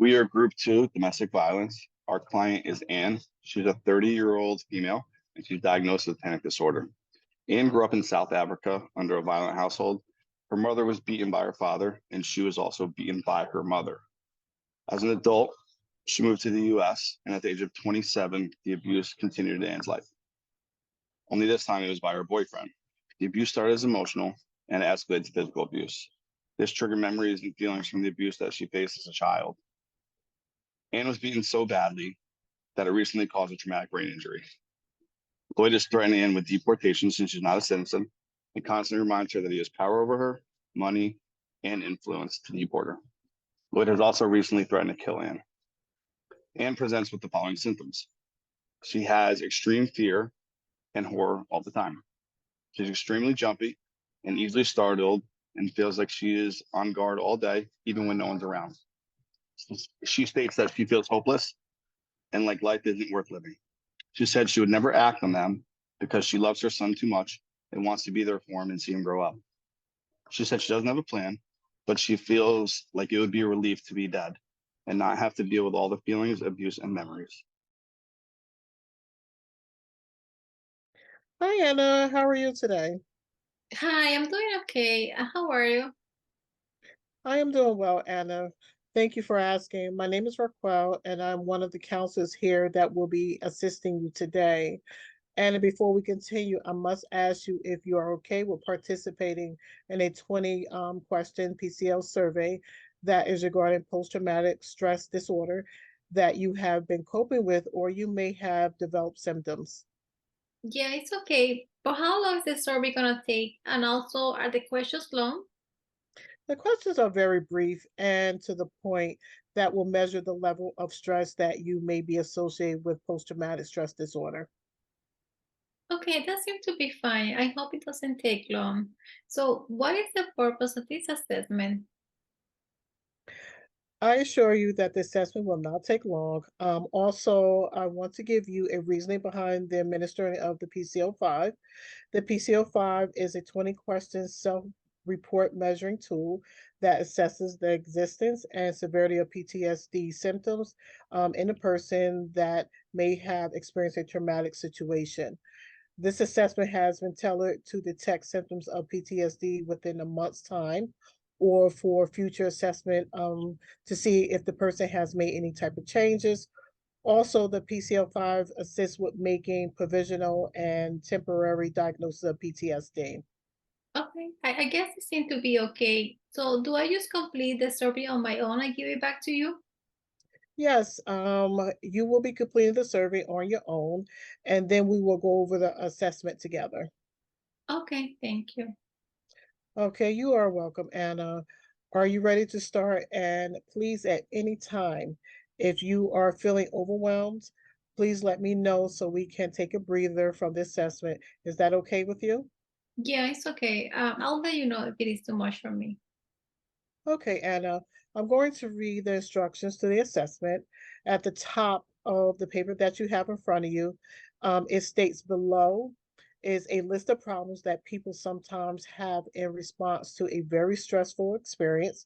We are Group 2 domestic violence. Our client is Ann. She's a 30-year-old female and she's diagnosed with panic disorder. Ann grew up in South Africa under a violent household. Her mother was beaten by her father, and she was also beaten by her mother. As an adult, she moved to the US, and at the age of 27, the abuse continued in Ann's life. Only this time it was by her boyfriend. The abuse started as emotional and it escalated to physical abuse. This triggered memories and feelings from the abuse that she faced as a child. Ann was beaten so badly that it recently caused a traumatic brain injury. Lloyd is threatening Ann with deportation since she's not a citizen and constantly reminds her that he has power over her, money, and influence to deport her. Lloyd has also recently threatened to kill Ann. Ann presents with the following symptoms. She has extreme fear and horror all the time. She's extremely jumpy and easily startled and feels like she is on guard all day, even when no one's around. She states that she feels hopeless and like life isn't worth living. She said she would never act on them because she loves her son too much and wants to be there for him and see him grow up. She said she doesn't have a plan, but she feels like it would be a relief to be dead and not have to deal with all the feelings, abuse, and memories. Hi, Anna. How are you today? Hi, I'm doing okay. How are you? I am doing well, Anna. Thank you for asking. My name is Raquel, and I'm one of the counselors here that will be assisting you today. And before we continue, I must ask you if you are okay with participating in a 20 question PCL survey that is regarding post traumatic stress disorder that you have been coping with or you may have developed symptoms. Yeah, it's okay. But how long is the survey gonna take? And also, are the questions long? The questions are very brief and to the point that will measure the level of stress that you may be associated with post traumatic stress disorder. Okay, that seems to be fine. I hope it doesn't take long. So, what is the purpose of this assessment? I assure you that the assessment will not take long. Also, I want to give you a reasoning behind the administering of the PCO5. The PCO5 is a 20 question self report measuring tool that assesses the existence and severity of PTSD symptoms in a person that may have experienced a traumatic situation. This assessment has been tailored to detect symptoms of PTSD within a month's time or for future assessment to see if the person has made any type of changes. Also, the PCL5 assists with making provisional and temporary diagnosis of PTSD. Okay, I guess it seems to be okay. So, do I just complete the survey on my own and give it back to you? Yes, you will be completing the survey on your own, and then we will go over the assessment together. Okay, thank you. Okay, you are welcome, Anna. Are you ready to start? And please, at any time, if you are feeling overwhelmed, please let me know so we can take a breather from the assessment. Is that okay with you? Yeah, it's okay. I'll let you know if it is too much for me. Okay, Anna, I'm going to read the instructions to the assessment. At the top of the paper that you have in front of you, it states below is a list of problems that people sometimes have in response to a very stressful experience.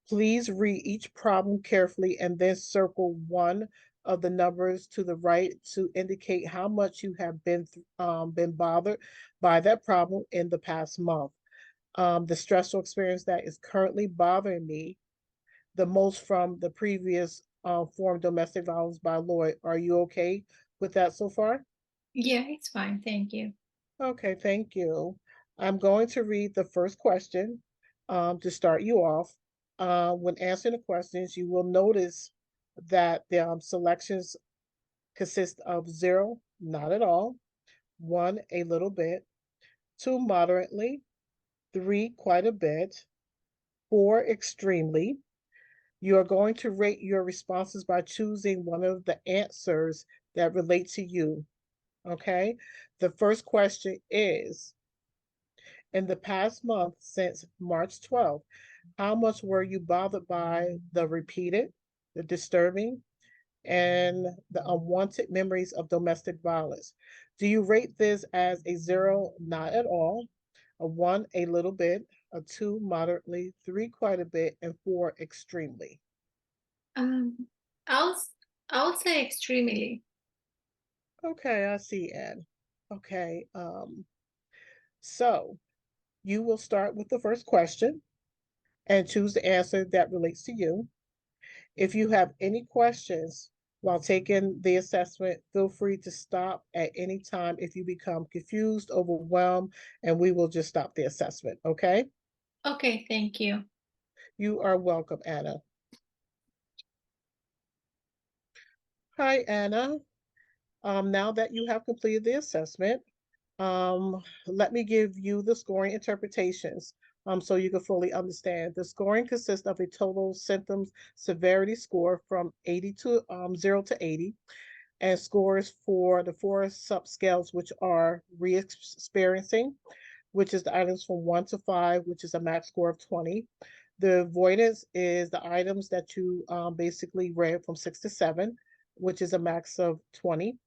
Please read each problem carefully and then circle one of the numbers to the right to indicate how much you have been bothered by that problem in the past month. The stressful experience that is currently bothering me the most from the previous form of domestic violence by Lloyd. Are you okay with that so far? Yeah, it's fine. Thank you. Okay, thank you. I'm going to read the first question to start you off. When answering the questions, you will notice that the selections consist of zero, not at all, one, a little bit, two, moderately, three, quite a bit, four, extremely. You are going to rate your responses by choosing one of the answers that relate to you. Okay. The first question is in the past month since March 12th, how much were you bothered by the repeated, the disturbing, and the unwanted memories of domestic violence? Do you rate this as a zero, not at all, a one, a little bit, a two, moderately, three, quite a bit, and four, extremely? Um, I'll s- I'll say extremely. Okay, I see, Ann. Okay, so you will start with the first question and choose the answer that relates to you. If you have any questions while taking the assessment, feel free to stop at any time if you become confused, overwhelmed, and we will just stop the assessment, okay? Okay, thank you. You are welcome, Anna. Hi, Anna. Now that you have completed the assessment, let me give you the scoring interpretations so you can fully understand. The scoring consists of a total symptoms severity score from 80 to 0 to 80, and scores for the four subscales, which are re-experiencing, which is the items from 1 to 5, which is a max score of 20. The avoidance is the items that you basically read from 6 to 7, which is a max of 20.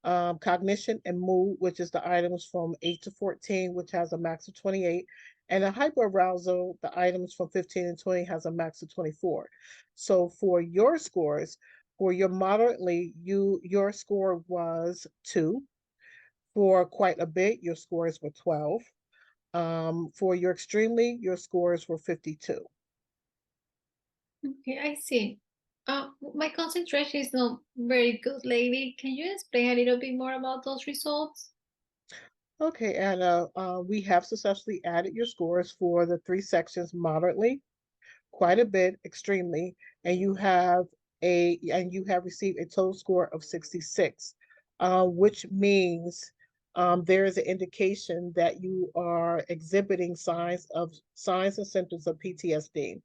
Cognition and mood, which is the items from 8 to 14, which has a max of 28. And a hyperarousal, the items from 15 and 20 has a max of 24. So for your scores, for your moderately, your score was 2. For quite a bit, your scores were 12. For your extremely, your scores were 52. Okay, I see. My concentration is not very good lately. Can you explain a little bit more about those results? Okay, Anna, we have successfully added your scores for the 3 sections moderately, quite a bit, extremely, and you have received a total score of 66, which means there is an indication that you are exhibiting signs and symptoms of PTSD.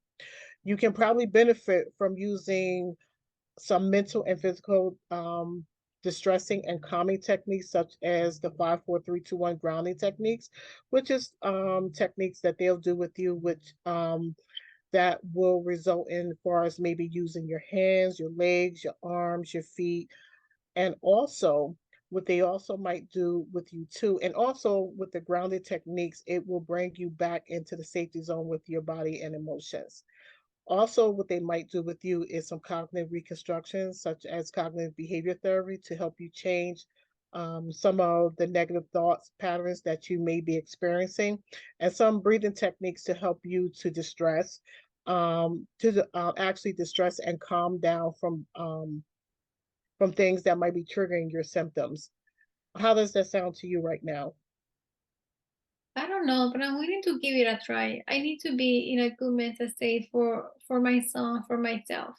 You can probably benefit from using some mental and physical distressing and calming techniques, such as the 5 4 3 2 1 grounding techniques, which is techniques that they'll do with you, which that will result in far as maybe using your hands, your legs, your arms, your feet, and also what they also might do with you too, and also with the grounded techniques, it will bring you back into the safety zone with your body and emotions. Also, what they might do with you is some cognitive reconstruction, such as cognitive behavior therapy, to help you change some of the negative thoughts patterns that you may be experiencing, and some breathing techniques to help you to distress, to actually distress and calm down from things that might be triggering your symptoms. How does that sound to you right now? I don't know, but I'm willing to give it a try. I need to be in a good mental state for my son, for myself.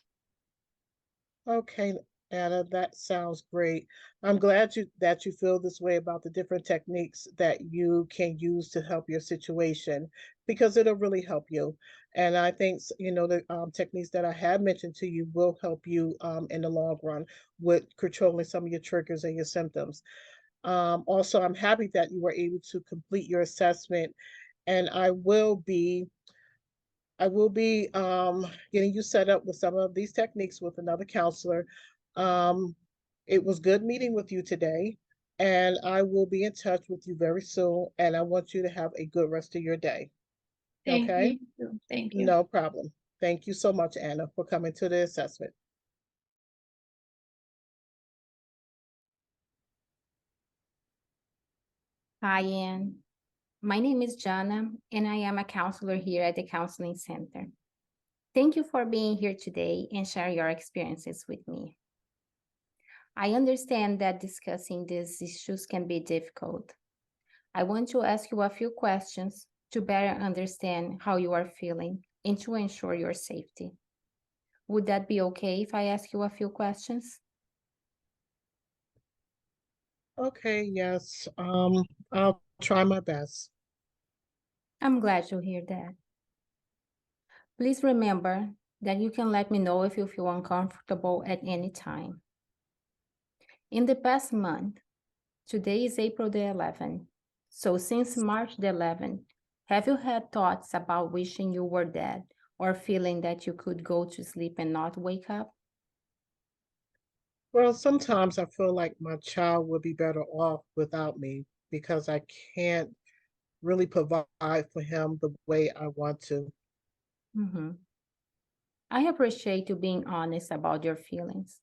Okay, Anna, that sounds great. I'm glad that you feel this way about the different techniques that you can use to help your situation, because it'll really help you. And I think the techniques that I have mentioned to you will help you in the long run with controlling some of your triggers and your symptoms. Also, I'm happy that you were able to complete your assessment, and I will be getting you set up with some of these techniques with another counselor. Um, it was good meeting with you today, and I will be in touch with you very soon. And I want you to have a good rest of your day. Thank Okay? you. Thank you. No problem. Thank you so much, Anna, for coming to the assessment. Hi, Ann. My name is Jana, and I am a counselor here at the Counseling Center. Thank you for being here today and sharing your experiences with me. I understand that discussing these issues can be difficult. I want to ask you a few questions to better understand how you are feeling and to ensure your safety. Would that be okay if I ask you a few questions? Okay, yes. I'll try my best. I'm glad to hear that. Please remember that you can let me know if you feel uncomfortable at any time. In the past month, today is April the 11th, so since March the 11th, have you had thoughts about wishing you were dead or feeling that you could go to sleep and not wake up? Well, sometimes I feel like my child would be better off without me because I can't really provide for him the way I want to. Mhm. I appreciate you being honest about your feelings.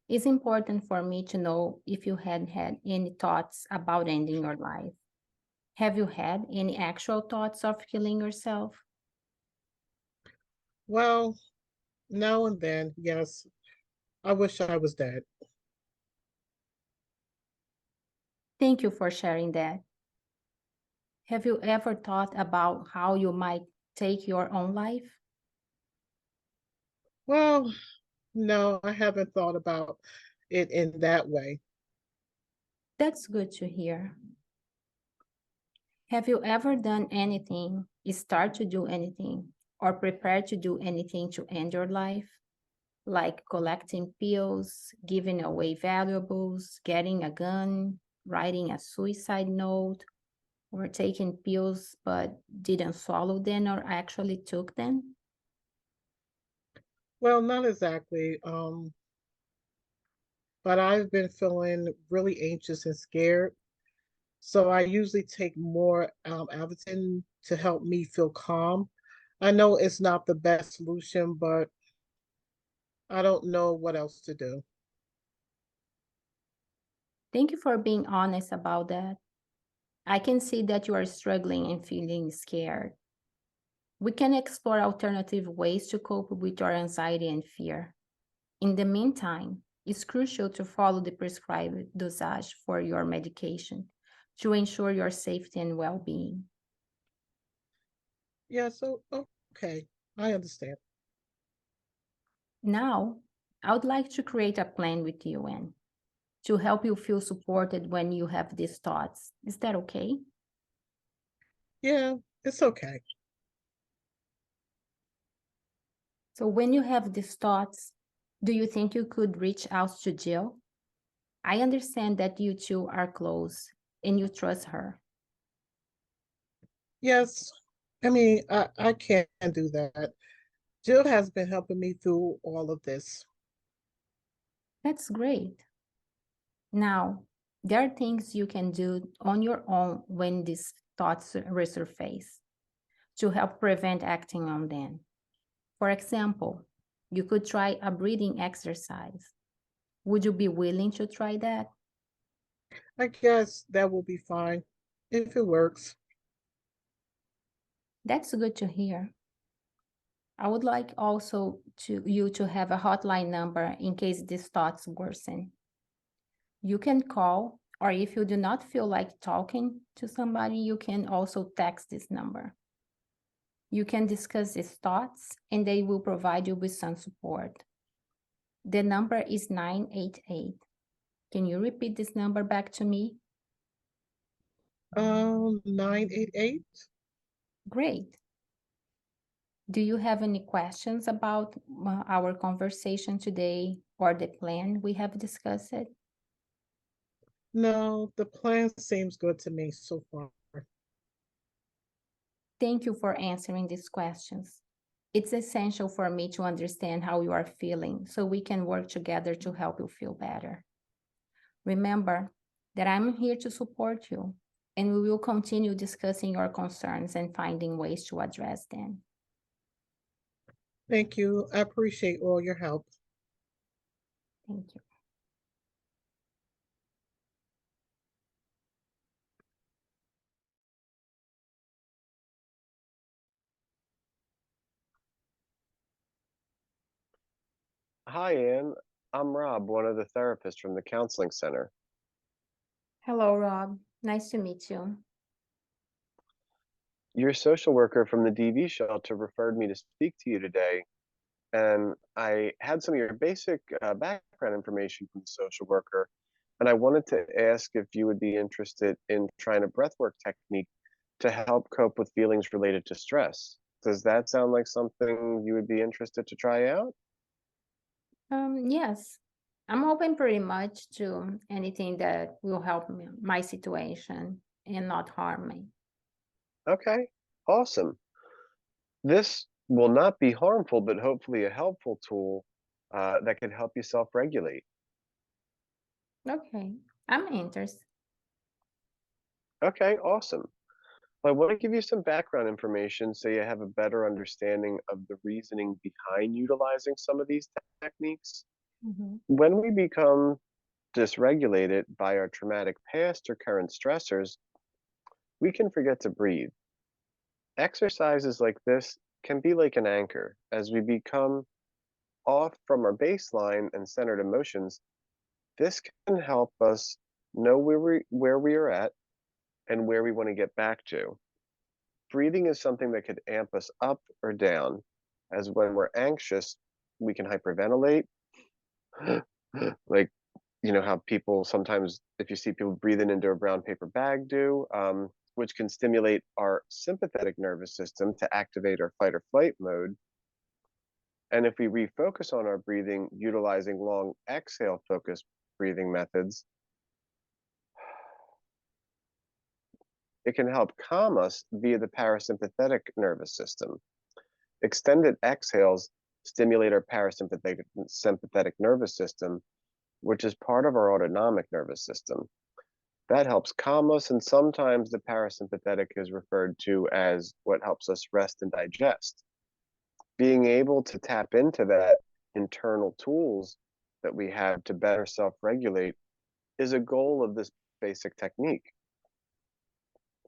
It's important for me to know if you had had any thoughts about ending your life. Have you had any actual thoughts of killing yourself? Well, now and then, yes, I wish I was dead. Thank you for sharing that. Have you ever thought about how you might take your own life? Well, no, I haven't thought about it in that way. That's good to hear. Have you ever done anything, start to do anything, or prepare to do anything to end your life? Like collecting pills, giving away valuables, getting a gun, writing a suicide note, or taking pills but didn't swallow them or actually took them? Well, not exactly. But I've been feeling really anxious and scared. So I usually take more Alvatin to help me feel calm. I know it's not the best solution, but I don't know what else to do. Thank you for being honest about that. I can see that you are struggling and feeling scared. We can explore alternative ways to cope with your anxiety and fear. In the meantime, it's crucial to follow the prescribed dosage for your medication to ensure your safety and well being. Yeah, so okay, I understand. Now, I would like to create a plan with you, Anne, to help you feel supported when you have these thoughts. Is that okay? Yeah, it's okay. So, when you have these thoughts, do you think you could reach out to Jill? I understand that you two are close and you trust her. Yes, I mean, I can do that. Jill has been helping me through all of this. That's great. Now, there are things you can do on your own when these thoughts resurface to help prevent acting on them. For example, you could try a breathing exercise. Would you be willing to try that? I guess that will be fine if it works. That's good to hear. I would like also to you to have a hotline number in case these thoughts worsen. You can call, or if you do not feel like talking to somebody, you can also text this number. You can discuss these thoughts and they will provide you with some support. The number is 988. Can you repeat this number back to me? 988. Great. Do you have any questions about our conversation today or the plan we have discussed? No, the plan seems good to me so far. Thank you for answering these questions. It's essential for me to understand how you are feeling so we can work together to help you feel better. Remember that I'm here to support you, and we will continue discussing your concerns and finding ways to address them. Thank you. I appreciate all your help. Thank you. Hi, Ann. I'm Rob, one of the therapists from the counseling center. Hello, Rob. Nice to meet you. Your social worker from the DV shelter referred me to speak to you today, and I had some of your basic background information from the social worker, and I wanted to ask if you would be interested in trying a breathwork technique to help cope with feelings related to stress. Does that sound like something you would be interested to try out? Yes, I'm open pretty much to anything that will help me, my situation and not harm me. Okay, awesome. This will not be harmful, but hopefully a helpful tool that can help you self-regulate. Okay, I'm interested. Okay, awesome. I want to give you some background information so you have a better understanding of the reasoning behind utilizing some of these techniques. Mhm. When we become dysregulated by our traumatic past or current stressors, we can forget to breathe. Exercises like this can be like an anchor. As we become off from our baseline and centered emotions, this can help us know where we are at and where we want to get back to. Breathing is something that could amp us up or down, as when we're anxious, we can hyperventilate, like how people sometimes, if you see people breathing into a brown paper bag do, which can stimulate our sympathetic nervous system to activate our fight or flight mode. And if we refocus on our breathing utilizing long exhale focused breathing methods, it can help calm us via the parasympathetic nervous system. Extended exhales stimulate our sympathetic nervous system, which is part of our autonomic nervous system. That helps calm us, and sometimes the parasympathetic is referred to as what helps us rest and digest. Being able to tap into that internal tools that we have to better self-regulate is a goal of this basic technique.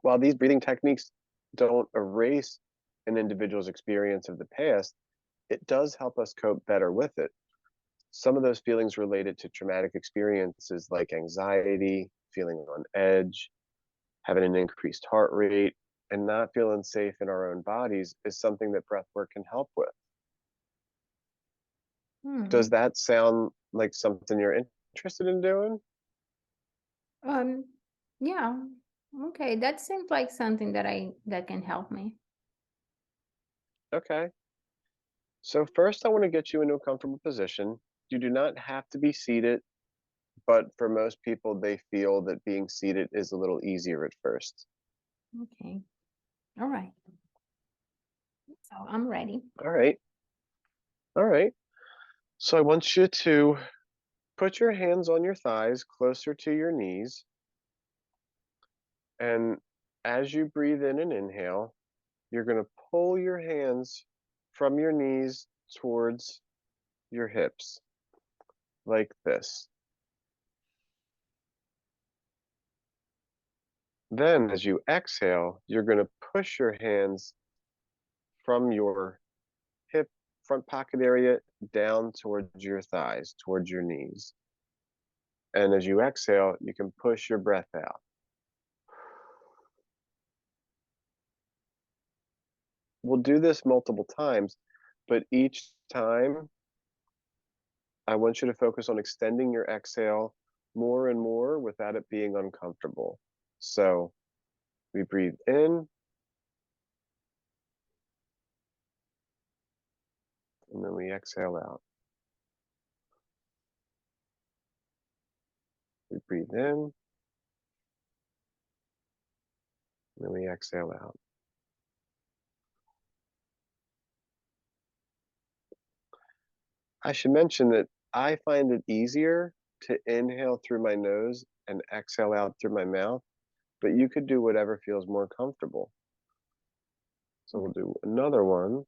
While these breathing techniques don't erase an individual's experience of the past, it does help us cope better with it. Some of those feelings related to traumatic experiences like anxiety, feeling on edge, having an increased heart rate, and not feeling safe in our own bodies is something that breath work can help with. Does Hmm. that sound like something you're interested in doing? Um, yeah. Okay, that seems like something that can help me. Okay. So first I want to get you into a comfortable position. You do not have to be seated, but for most people, they feel that being seated is a little easier at first. Okay. All right. So I'm ready. All right. All right. So I want you to put your hands on your thighs closer to your knees. And as you breathe in and inhale, you're going to pull your hands from your knees towards your hips, like this. Then, as you exhale, you're going to push your hands from your hip front pocket area down towards your thighs, towards your knees. And as you exhale, you can push your breath out. We'll do this multiple times, but each time I want you to focus on extending your exhale more and more without it being uncomfortable. So we breathe in, and then we exhale out. We breathe in, and then we exhale out. I should mention that I find it easier to inhale through my nose and exhale out through my mouth, but you could do whatever feels more comfortable. So we'll do another one.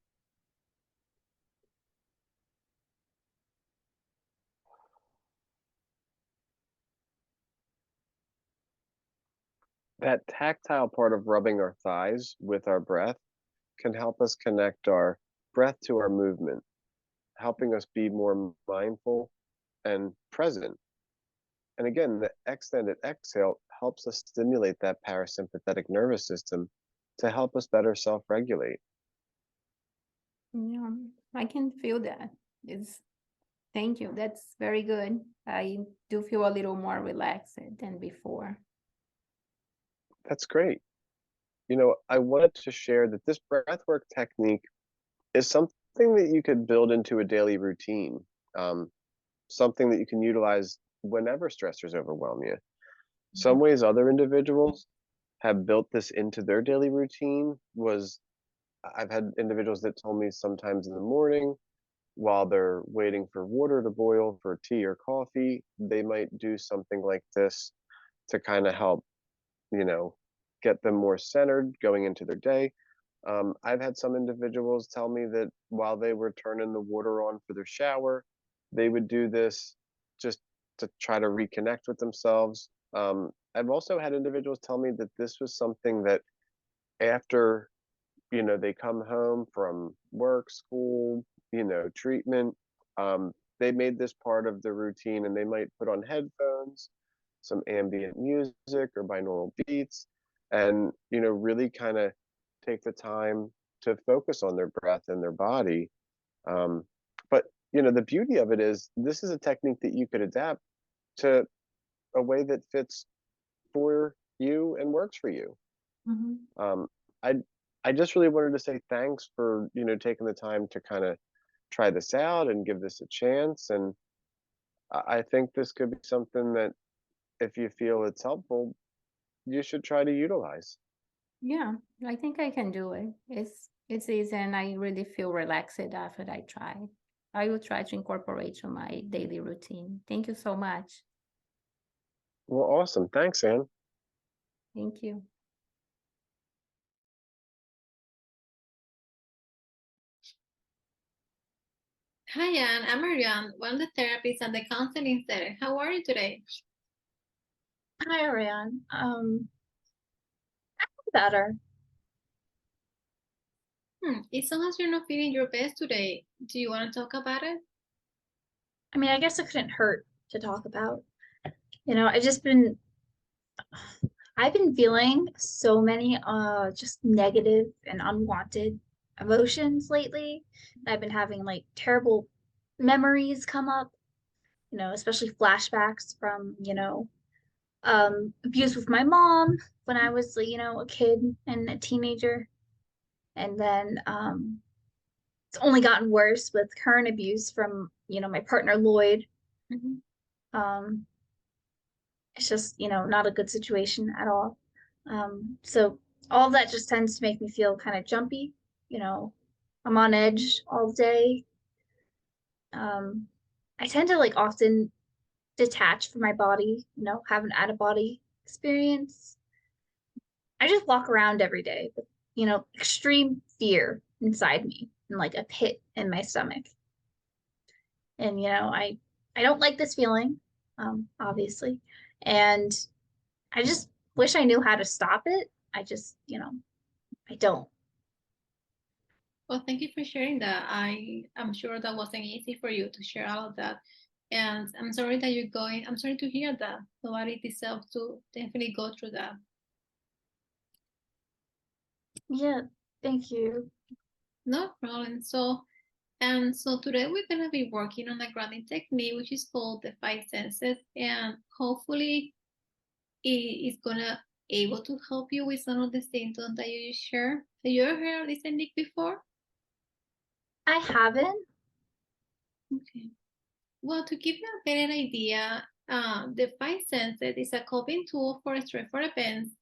That tactile part of rubbing our thighs with our breath can help us connect our breath to our movement, helping us be more mindful and present. And again, the extended exhale helps us stimulate that parasympathetic nervous system to help us better self-regulate. Yeah, I can feel that. It's Thank you. That's very good. I do feel a little more relaxed than before. That's great. I wanted to share that this breathwork technique is something that you could build into a daily routine, um, something that you can utilize whenever stressors overwhelm you. Some ways other individuals have built this into their daily routine was I've had individuals that told me sometimes in the morning while they're waiting for water to boil for tea or coffee, they might do something like this to kind of help, you know, get them more centered going into their day. I've had some individuals tell me that while they were turning the water on for their shower, they would do this just to try to reconnect with themselves. I've also had individuals tell me that this was something that after, they come home from work, school, treatment, they made this part of the routine, and they might put on headphones, some ambient music or binaural beats, and, really kind of take the time to focus on their breath and their body. But, the beauty of it is this is a technique that you could adapt to a way that fits for you and works for you. Mhm. I I just really wanted to say thanks for, taking the time to kind of try this out and give this a chance. And I think this could be something that if you feel it's helpful, you should try to utilize. Yeah, I think I can do it. It's easy, and I really feel relaxed after I try. I will try to incorporate to my daily routine. Thank you so much. Well, awesome. Thanks, Ann. Thank you. Hi, Ann. I'm Marianne, one of the therapists at the counseling center. How are you today? Hi, Ariane. Better. It sounds like you're not feeling your best today. Do you want to talk about it? I mean, I guess it couldn't hurt to talk about. I've been feeling so many just negative and unwanted emotions lately. I've been having like terrible memories come up, especially flashbacks from, abuse with my mom when I was, a kid and a teenager. And then it's only gotten worse with current abuse from, my partner Lloyd. Mhm. It's just, not a good situation at all. So all of that just tends to make me feel kind of jumpy. I'm on edge all day. I tend to like often detach from my body, have an out of body experience. I just walk around every day with, extreme fear inside me and like a pit in my stomach. And I don't like this feeling, obviously. And I just wish I knew how to stop it. I just, I don't. Well, thank you for sharing that. I'm sure that wasn't easy for you to share all of that. And I'm sorry that I'm sorry to hear that. Nobody deserves to definitely go through that. Yeah, thank you. No problem. So today we're gonna be working on a grounding technique, which is called the five senses, and hopefully it is gonna able to help you with some of the symptoms that you share. Have you ever heard of this technique before? I haven't. Okay. Well, to give you a better idea, the five senses is a coping tool for stressful events,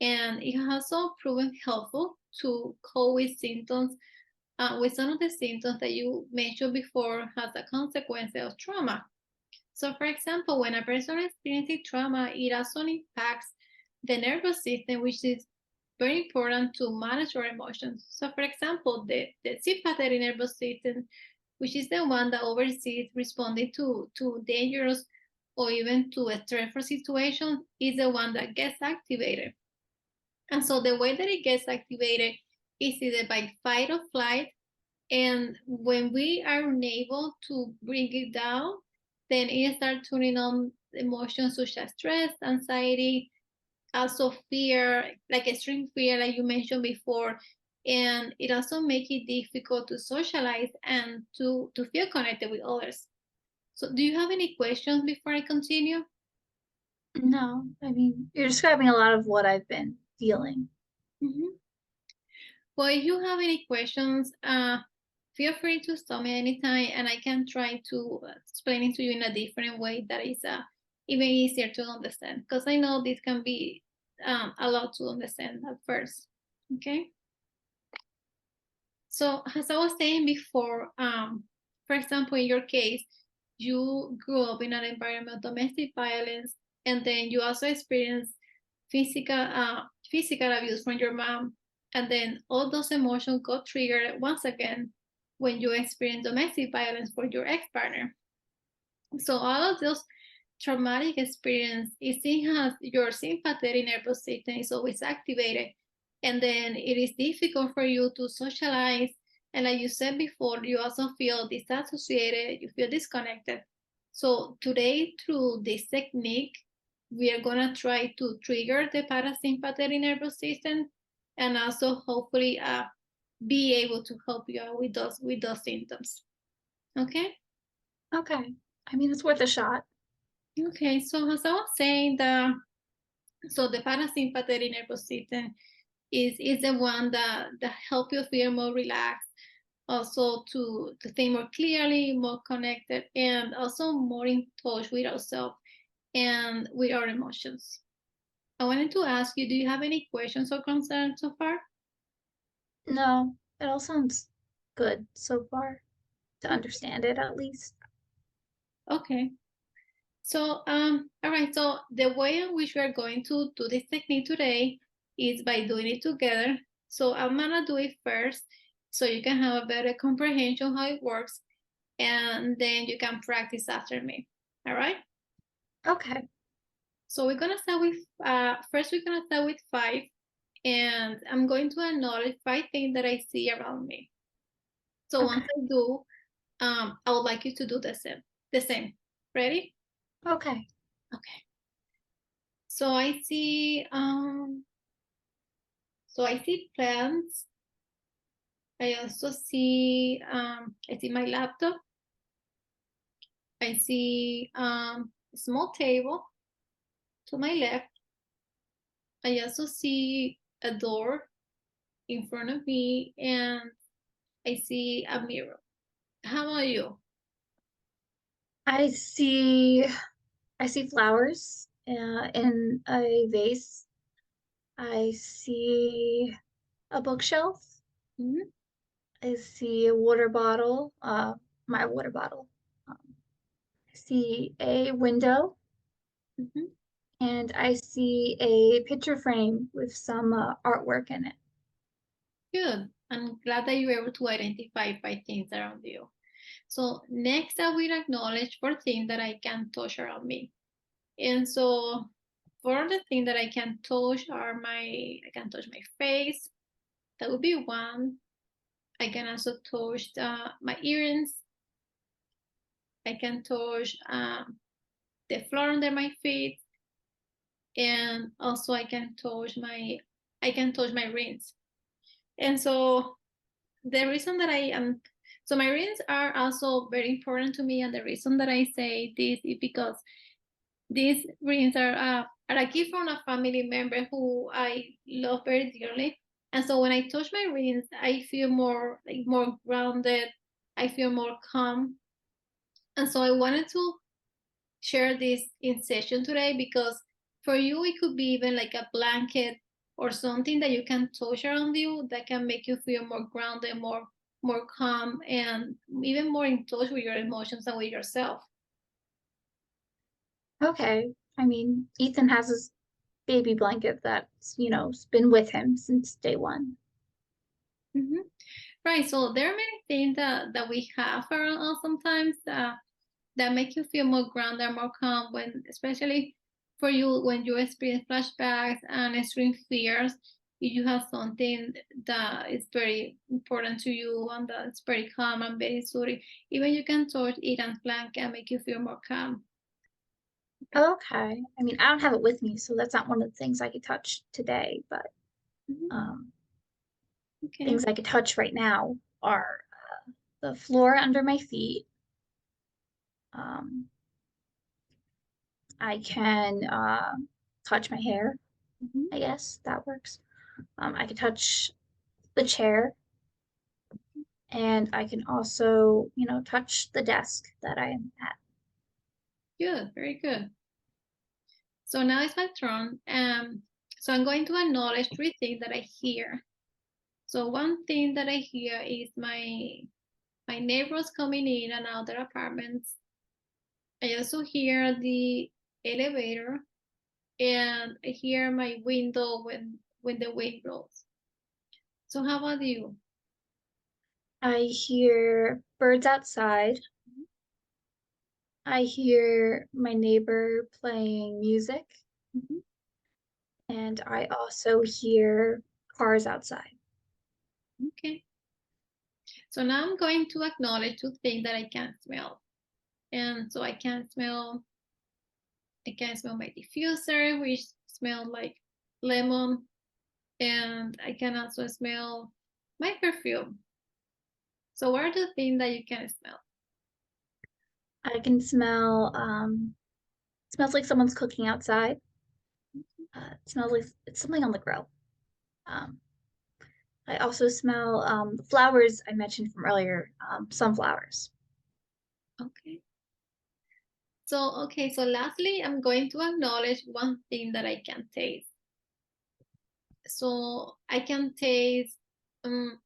and it has also proven helpful to cope with symptoms, with some of the symptoms that you mentioned before as a consequence of trauma. So, for example, when a person experiences trauma, it also impacts the nervous system, which is very important to manage our emotions. So, for example, the sympathetic nervous system, which is the one that oversees responding to dangerous or even to a stressful situation, is the one that gets activated. And so the way that it gets activated is either by fight or flight. And when we are unable to bring it down, then it starts turning on emotions such as stress, anxiety, also fear, like extreme fear, like you mentioned before. And it also makes it difficult to socialize and to feel connected with others. So do you have any questions before I continue? No, I mean, you're describing a lot of what I've been feeling. Mm-hmm. Well, if you have any questions, feel free to stop me anytime, and I can try to explain it to you in a different way that is even easier to understand, because I know this can be a lot to understand at first. Okay. So as I was saying before, for example, in your case, you grew up in an environment of domestic violence, and then you also experienced physical abuse from your mom, and then all those emotions got triggered once again when you experience domestic violence for your ex-partner. So all of those traumatic experience is seen as your sympathetic nervous system is always activated, and then it is difficult for you to socialize. And like you said before, you also feel disassociated, you feel disconnected. So today, through this technique, we are gonna try to trigger the parasympathetic nervous system, and also hopefully be able to help you out with those symptoms. Okay. Okay. I mean, it's worth a shot. Okay, so as I was saying, so the parasympathetic nervous system is the one that help you feel more relaxed, also to think more clearly, more connected, and also more in touch with ourselves and with our emotions. I wanted to ask you, do you have any questions or concerns so far? No, it all sounds good so far to understand it at least. Okay. So, all right, so the way in which we are going to do this technique today is by doing it together. So I'm gonna do it first so you can have a better comprehension how it works, and then you can practice after me. All right? Okay. So we're gonna start with, first we're gonna start with 5, and I'm going to acknowledge 5 things that I see around me. So once I do, I would like you to do the same. Ready? Okay. Okay. So I see plants. I also see I see my laptop. I see a small table to my left. I also see a door in front of me, and I see a mirror. How about you? I see flowers in a vase. I see a bookshelf. Mhm. I see a water bottle, my water bottle. I see a window, Mhm. and I see a picture frame with some artwork in it. Good. I'm glad that you were able to identify 5 things around you. So next I will acknowledge 4 things that I can touch around me. And so for the things that I can touch I can touch my face. That would be 1. I can also touch my earrings. I can touch the floor under my feet, and also I can touch my rings. And so the reason that so my rings are also very important to me, and the reason that I say this is because these rings are a gift from a family member who I love very dearly. And so when I touch my rings, I feel more grounded. I feel more calm. And so I wanted to share this in session today because for you it could be even like a blanket or something that you can touch around you that can make you feel more grounded, more calm, and even more in touch with your emotions and with yourself. Okay. I mean, Ethan has his baby blanket that's, been with him since day one. Mm-hmm. Right. So there are many things that we have around us sometimes that make you feel more grounded, more calm, especially for you when you experience flashbacks and extreme fears. If you have something that is very important to you and that's very calm and very soothing, even you can touch it and blanket and make you feel more calm. Okay. I mean, I don't have it with me, so that's not one of the things I could touch today, but Mm-hmm. Okay. things I could touch right now are the floor under my feet. I can touch my hair. Mm-hmm. I guess that works. I can touch the chair, and I can also, touch the desk that I'm at. Good. Very good. So now it's my turn. So I'm going to acknowledge 3 things that I hear. So one thing that I hear is my neighbors coming in and out their apartments. I also hear the elevator, and I hear my window when the wind blows. So how about you? I hear birds outside. I hear my neighbor playing music, Mhm. and I also hear cars outside. Okay. So now I'm going to acknowledge two things that I can smell. And so I can smell my diffuser, which smells like lemon, and I can also smell my perfume. So what are the things that you can smell? I can smell smells like someone's cooking outside. It smells like it's something on the grill. Um, I also smell the flowers I mentioned from earlier, sunflowers. Okay. So lastly, I'm going to acknowledge one thing that I can taste. So I can taste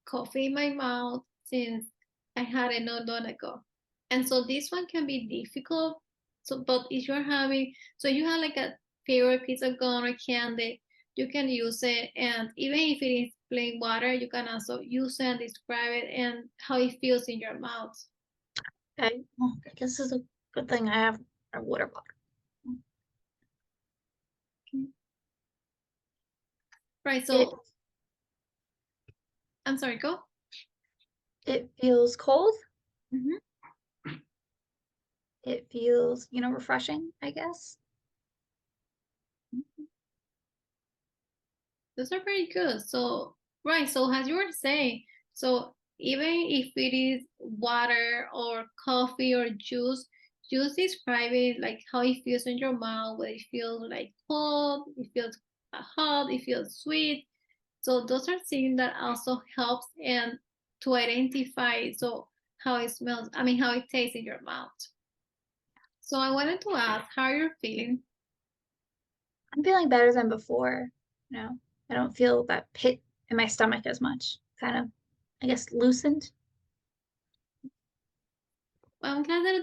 coffee in my mouth since I had it not long ago. And so this one can be difficult. So, but if you're having, so you have like a favorite piece of gum or candy, you can use it. And even if it is plain water, you can also use it and describe it and how it feels in your mouth. Okay, well, I guess it's a good thing I have a water bottle. Right. It So I'm sorry, go. it feels cold. Mhm. It feels, refreshing, I guess. Those are very good. So, right. So, as you were saying, so even if it is water or coffee or juice, just describe it like how it feels in your mouth, whether it feels like cold, it feels hot, it feels sweet. So, those are things that also helps and to identify so how it smells, how it tastes in your mouth. So, I wanted to ask how you're feeling. I'm feeling better than before. I don't feel that pit in my stomach as much. Kind of, I guess, loosened. Well, I'm glad that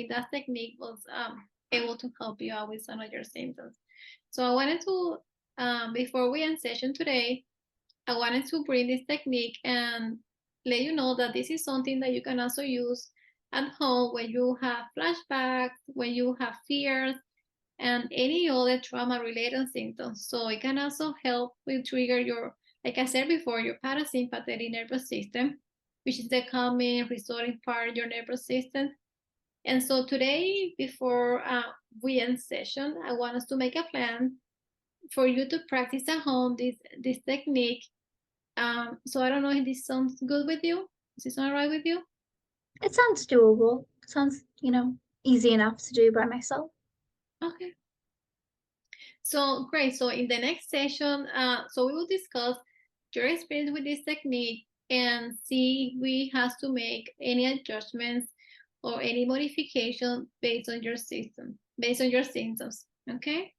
that technique was able to help you out with some of your symptoms. So I wanted to, before we end session today, I wanted to bring this technique and let you know that this is something that you can also use at home when you have flashbacks, when you have fears, and any other trauma-related symptoms. So it can also help with trigger your, like I said before, your parasympathetic nervous system, which is the calming, restoring part of your nervous system. And so today, before we end session, I want us to make a plan for you to practice at home this technique. So I don't know if this sounds good with you. Is this all right with you? It sounds doable. Sounds, easy enough to do by myself. Okay. So great. So in the next session, so we will discuss your experience with this technique and see if we have to make any adjustments or any modification based on your system, based on your symptoms. Okay.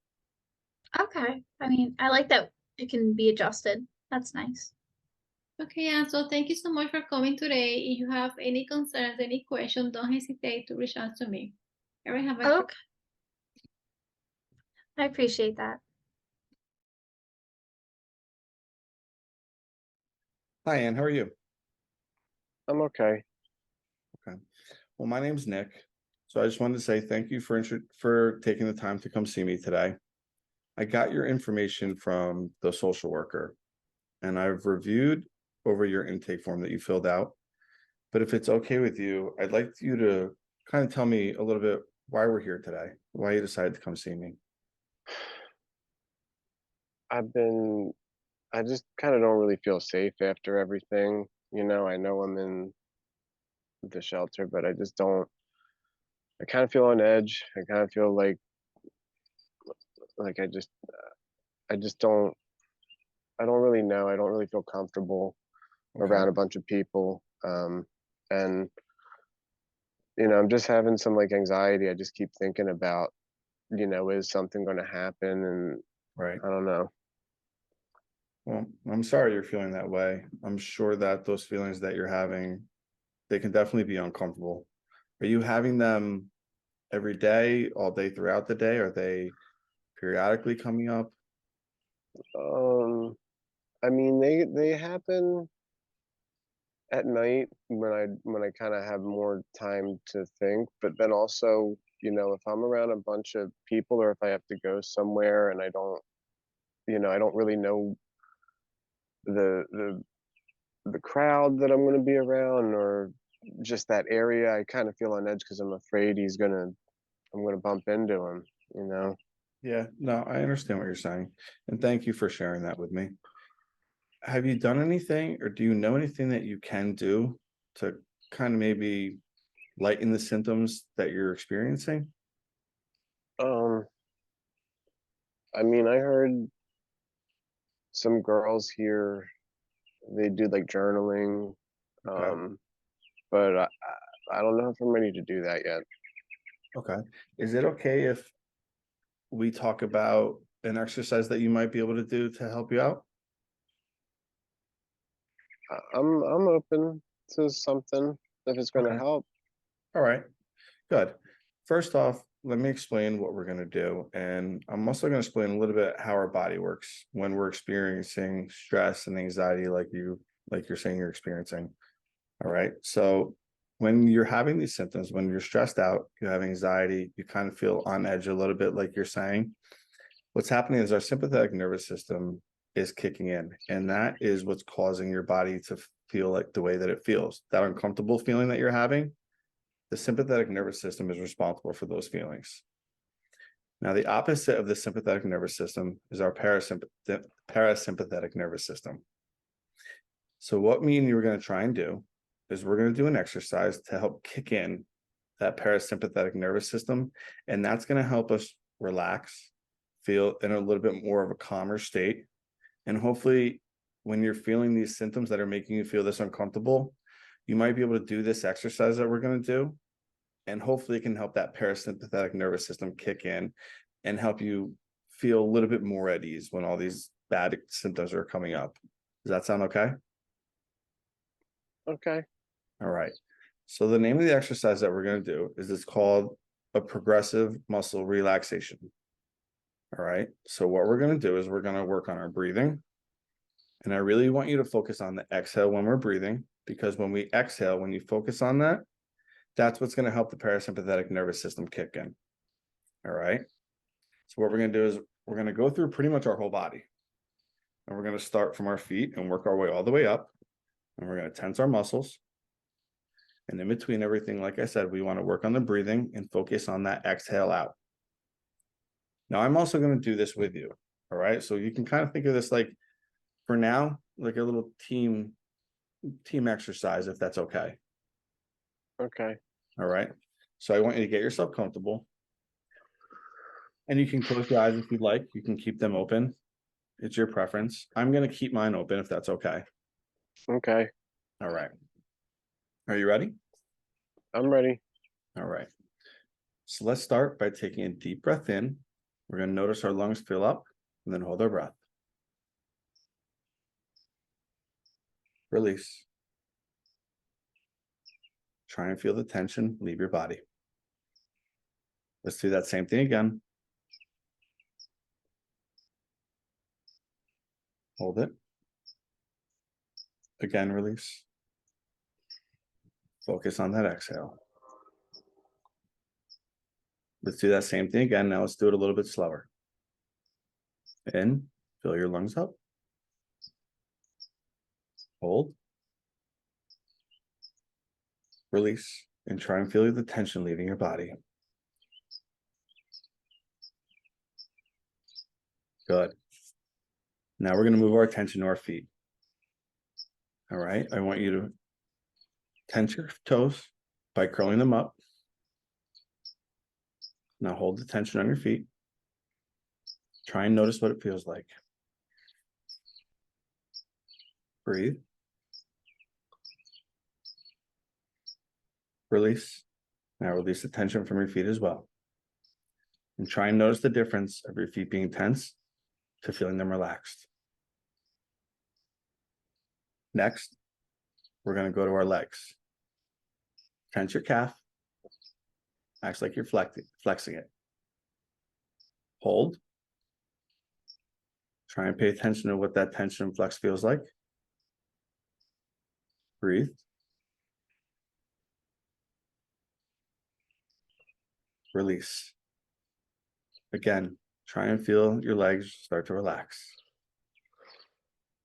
Okay. I mean, I like that it can be adjusted. That's nice. Okay, and so thank you so much for coming today. If you have any concerns, any questions, don't hesitate to reach out to me. Everyone have a Okay. I appreciate that. Hi, Ann. How are you? I'm okay. Okay. Well, my name's Nick. So I just wanted to say thank you for taking the time to come see me today. I got your information from the social worker, and I've reviewed over your intake form that you filled out. But if it's okay with you, I'd like you to kind of tell me a little bit why we're here today, why you decided to come see me. I just kind of don't really feel safe after everything. I know I'm in the shelter, but I kind of feel on edge. I kind of feel like I just I don't really know. I don't really feel comfortable Okay. around a bunch of people. And I'm just having some anxiety. I just keep thinking about, is something going to happen? And Right. I don't know. Well, I'm sorry you're feeling that way. I'm sure that those feelings that you're having, they can definitely be uncomfortable. Are you having them every day, all day throughout the day? Are they periodically coming up? I mean, they happen at night when I kind of have more time to think, but then also, you know, if I'm around a bunch of people or if I have to go somewhere and I don't, you know, I don't really know the the crowd that I'm going to be around or just that area, I kind of feel on edge because I'm afraid I'm gonna bump into him, you know. Yeah, no, I understand what you're saying. And thank you for sharing that with me. Have you done anything or do you know anything that you can do to kind of maybe lighten the symptoms that you're experiencing? Um, I mean, I heard some girls here, they do like journaling, Okay. but I don't know if I'm ready to do that yet. Okay. Is it okay if we talk about an exercise that you might be able to do to help you out? I'm open to something if it's gonna Okay. help. All right. Good. First off, let me explain what we're going to do. And I'm also going to explain a little bit how our body works when we're experiencing stress and anxiety like you're saying you're experiencing. All right. So when you're having these symptoms, when you're stressed out, you have anxiety, you kind of feel on edge a little bit, like you're saying, what's happening is our sympathetic nervous system is kicking in. And that is what's causing your body to feel like the way that it feels. That uncomfortable feeling that you're having, the sympathetic nervous system is responsible for those feelings. Now, the opposite of the sympathetic nervous system is our parasympathetic nervous system. So what me and you are going to try and do is we're going to do an exercise to help kick in that parasympathetic nervous system. And that's going to help us relax, feel in a little bit more of a calmer state. And hopefully when you're feeling these symptoms that are making you feel this uncomfortable, you might be able to do this exercise that we're going to do. And hopefully it can help that parasympathetic nervous system kick in and help you feel a little bit more at ease when all these bad symptoms are coming up. Does that sound okay? Okay. All right. So the name of the exercise that we're going to do is it's called a progressive muscle relaxation. All right. So what we're going to do is we're going to work on our breathing. And I really want you to focus on the exhale when we're breathing, because when we exhale, when you focus on that, that's what's going to help the parasympathetic nervous system kick in. All right. So what we're going to do is we're going to go through pretty much our whole body. And we're going to start from our feet and work our way all the way up. And we're going to tense our muscles. And in between everything, like I said, we want to work on the breathing and focus on that exhale out. Now, I'm also going to do this with you. All right. So you can kind of think of this like, for now, like a little team exercise, if that's okay. Okay. All right. So I want you to get yourself comfortable. And you can close your eyes if you'd like. You can keep them open. It's your preference. I'm going to keep mine open if that's okay. Okay. All right. Are you ready? I'm ready. All right. So let's start by taking a deep breath in. We're going to notice our lungs fill up and then hold our breath. Release. Try and feel the tension leave your body. Let's do that same thing again. Hold it. Again, release. Focus on that exhale. Let's do that same thing again. Now let's do it a little bit slower. In, fill your lungs up. Hold. Release. And try and feel the tension leaving your body. Good. Now we're going to move our attention to our feet. All right. I want you to tense your toes by curling them up. Now hold the tension on your feet. Try and notice what it feels like. Breathe. Release. Now release the tension from your feet as well. And try and notice the difference of your feet being tense to feeling them relaxed. Next, we're going to go to our legs. Tense your calf. Acts like you're flexing it. Hold. Try and pay attention to what that tension and flex feels like. Breathe. Release. Again, try and feel your legs start to relax.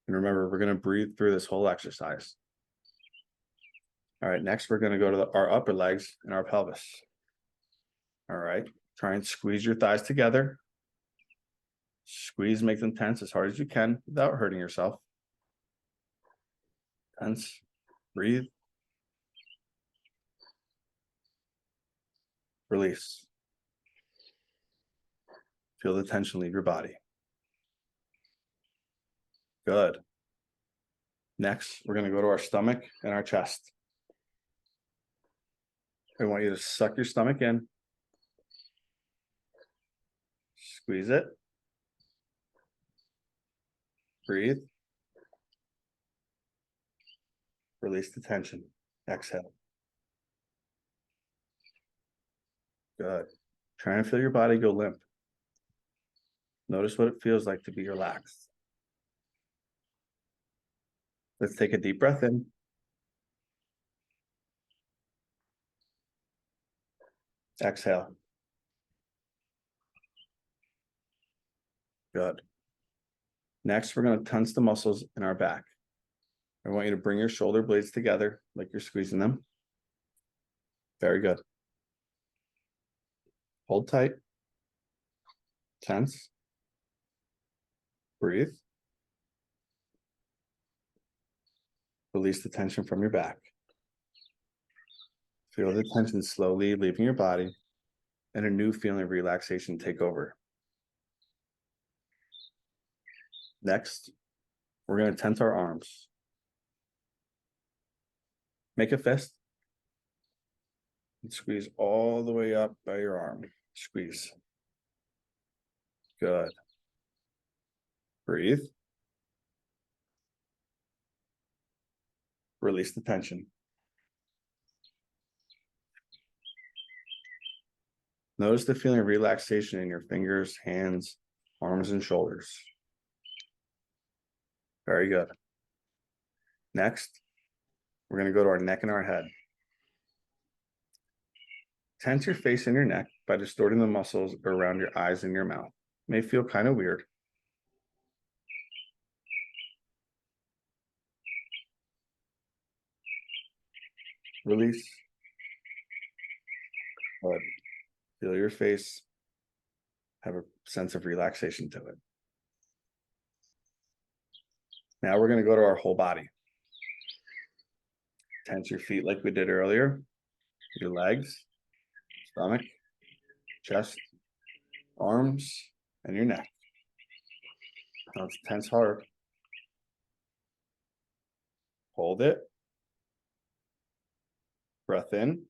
And remember, we're going to breathe through this whole exercise. All right, next we're going to go to our upper legs and our pelvis. All right, try and squeeze your thighs together. Squeeze, make them tense as hard as you can without hurting yourself. Tense, breathe. Release. Feel the tension leave your body. Good. Next, we're going to go to our stomach and our chest. I want you to suck your stomach in. Squeeze it. Breathe. Release the tension. Exhale. Good. Try and feel your body go limp. Notice what it feels like to be relaxed. Let's take a deep breath in. Exhale. Good. Next, we're going to tense the muscles in our back. I want you to bring your shoulder blades together like you're squeezing them. Very good. Hold tight. Tense. Breathe. Release the tension from your back. Feel the tension slowly leaving your body and a new feeling of relaxation take over. Next, we're going to tense our arms. Make a fist and squeeze all the way up by your arm. Squeeze. Good. Breathe. Release the tension. Notice the feeling of relaxation in your fingers, hands, arms, and shoulders. Very good. Next, we're going to go to our neck and our head. Tense your face and your neck by distorting the muscles around your eyes and your mouth. It may feel kind of weird. Release. Good. Feel your face. Have a sense of relaxation to it. Now we're going to go to our whole body. Tense your feet like we did earlier. Your legs, stomach, chest, arms, and your neck. Now it's tense hard. Hold it. Breath in.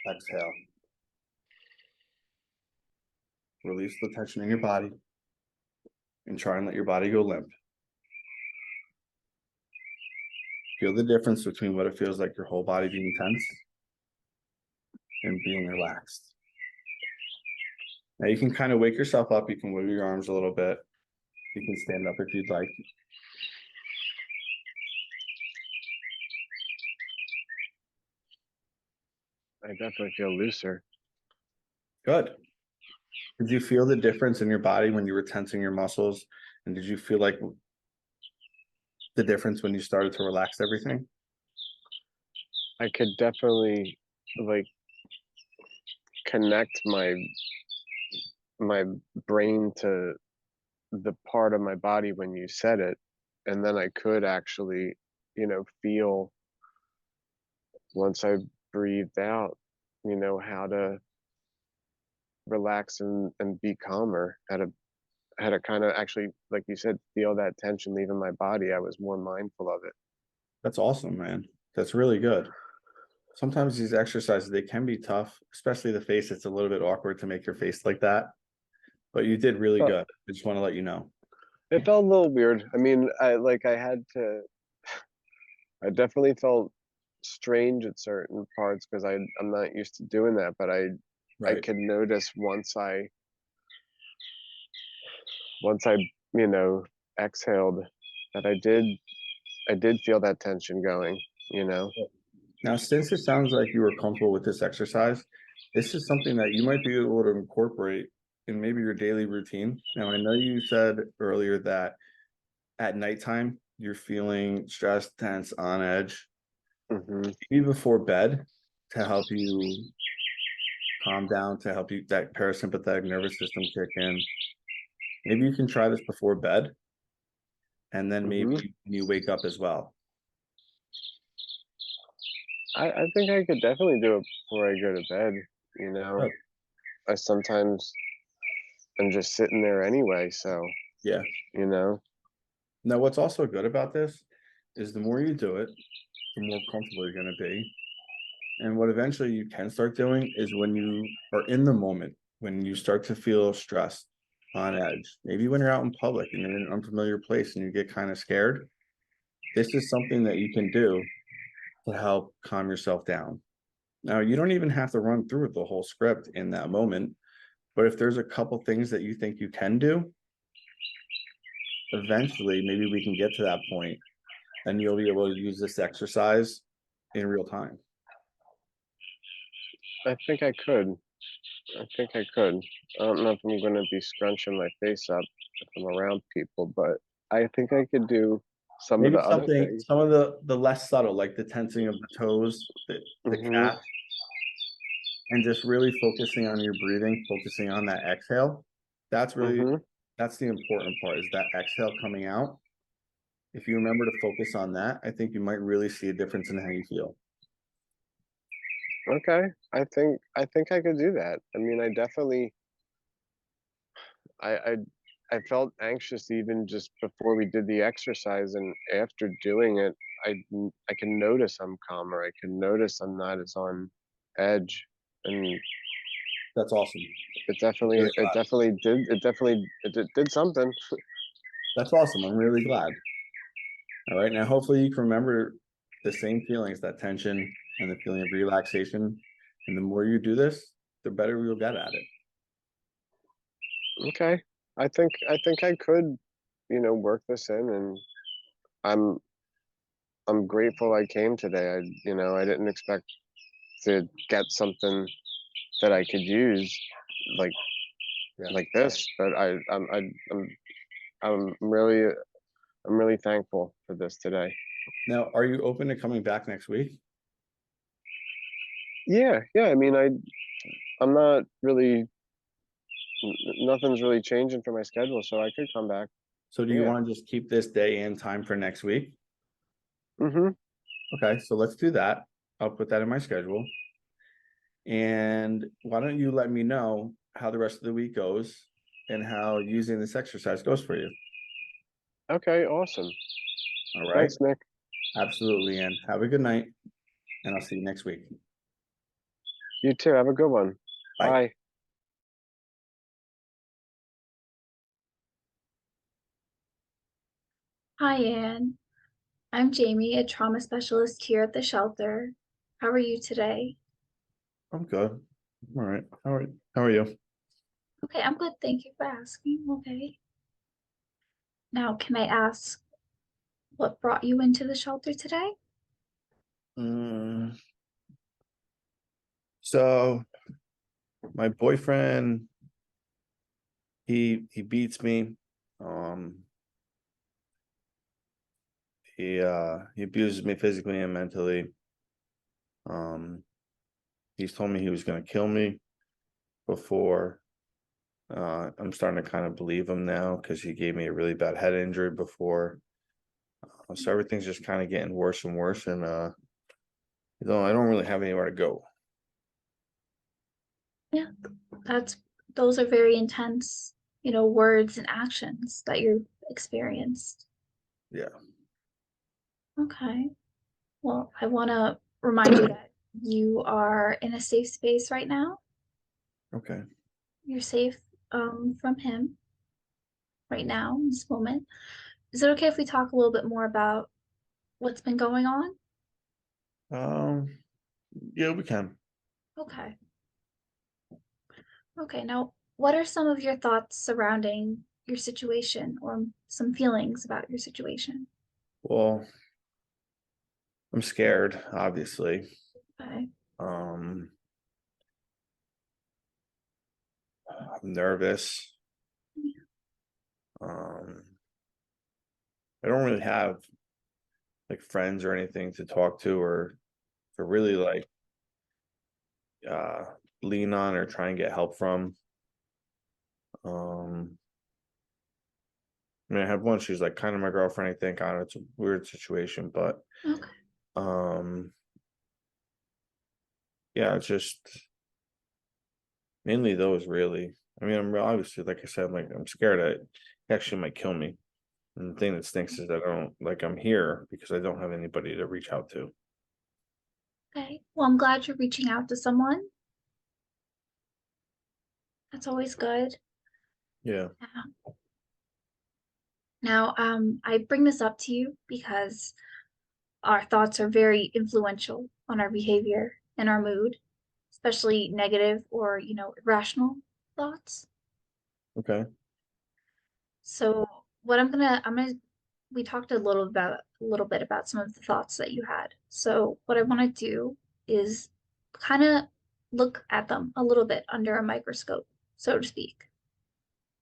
Exhale. Release the tension in your body and try and let your body go limp. Feel the difference between what it feels like your whole body being tense and being relaxed. Now you can kind of wake yourself up. You can wiggle your arms a little bit. You can stand up if you'd like. I definitely feel looser. Good. Did you feel the difference in your body when you were tensing your muscles? And did you feel like the difference when you started to relax everything? I could definitely like connect my brain to the part of my body when you said it, and then I could actually, feel once I breathed out, how to relax and be calmer. How to kind of actually, like you said, feel that tension leaving my body. I was more mindful of it. That's awesome, man. That's really good. Sometimes these exercises, they can be tough, especially the face. It's a little bit awkward to make your face like that, but you did really good. I just want to let you know. It felt a little weird. I mean, I definitely felt strange at certain parts because I'm not used to doing that, but I Right. could notice once I once I, exhaled, that I did feel that tension going, Now, since it sounds like you were comfortable with this exercise, this is something that you might be able to incorporate in maybe your daily routine. Now, I know you said earlier that at nighttime, you're feeling stressed, tense, on edge. hmm Maybe before bed to help you calm down, to help you that parasympathetic nervous system kick in. Maybe you can try this before bed, and then maybe when you wake up as well. I think I could definitely do it before I go to bed, Oh. I sometimes am just sitting there anyway, so, Yeah. Now, what's also good about this is the more you do it, the more comfortable you're going to be. And what eventually you can start doing is when you are in the moment, when you start to feel stressed, on edge, maybe when you're out in public and you're in an unfamiliar place and you get kind of scared, this is something that you can do to help calm yourself down. Now, you don't even have to run through the whole script in that moment, but if there's a couple things that you think you can do, eventually maybe we can get to that point and you'll be able to use this exercise in real time. I think I could. I think I could. I don't know if I'm going to be scrunching my face up if I'm around people, but I think I could do some Maybe of the other something, things. some of the less subtle, like the tensing of the toes, the calf, and just really focusing on your breathing, focusing on that exhale. That's really, that's the important part, is that exhale coming out. If you remember to focus on that, I think you might really see a difference in how you feel. Okay, I think I could do that. I mean, I definitely, I felt anxious even just before we did the exercise, and after doing it, I can notice I'm calmer. I can notice I'm not as on edge, and That's awesome. it did something. That's awesome. I'm really glad. All right, now hopefully you can remember the same feelings, that tension and the feeling of relaxation. And the more you do this, the better you'll get at it. Okay, I think I could, work this in, and I'm grateful I came today. I didn't expect to get something that I could use like like this, but I'm really thankful for this today. Now, are you open to coming back next week? Yeah. I mean, I'm not really, nothing's really changing for my schedule, so I could come back. So do you Yeah. want to just keep this day and time for next week? Mm-hmm. Okay, so let's do that. I'll put that in my schedule. And why don't you let me know how the rest of the week goes and how using this exercise goes for you? Okay, awesome. All right. Thanks, Nick. Absolutely, Ann. Have a good night, and I'll see you next week. You too. Have a good one. Bye. Bye. Hi, Anne. I'm Jamie, a trauma specialist here at the shelter. How are you today? I'm good. All right. How are you? Okay, I'm good. Thank you for asking. Okay. Now, can I ask what brought you into the shelter today? So my boyfriend, he beats me. He abuses me physically and mentally. He's told me he was going to kill me before. I'm starting to kind of believe him now because he gave me a really bad head injury before. So everything's just kind of getting worse and worse, and I don't really have anywhere to go. Yeah, those are very intense, words and actions that you've experienced. Yeah. Okay. Well, I want to remind you that you are in a safe space right now. Okay. You're safe from him right now in this moment. Is it okay if we talk a little bit more about what's been going on? Yeah, we can. Okay. Okay, now what are some of your thoughts surrounding your situation or some feelings about your situation? Well, I'm scared, obviously. Okay. I'm nervous. Um, I don't really have like friends or anything to talk to or to really like uh lean on or try and get help from. I mean, I have one, she's like kind of my girlfriend, I think. I don't know, it's a weird situation, but Okay. um yeah, it's just mainly those really. I mean, I'm obviously, like I said, like I'm scared that it actually might kill me. And the thing that stinks is that I don't like I'm here because I don't have anybody to reach out to. Okay. Well, I'm glad you're reaching out to someone. That's always good. Yeah. Now, I bring this up to you because our thoughts are very influential on our behavior and our mood, especially negative or, irrational thoughts. Okay. So we talked a little bit about some of the thoughts that you had. So what I want to do is kind of look at them a little bit under a microscope, so to speak.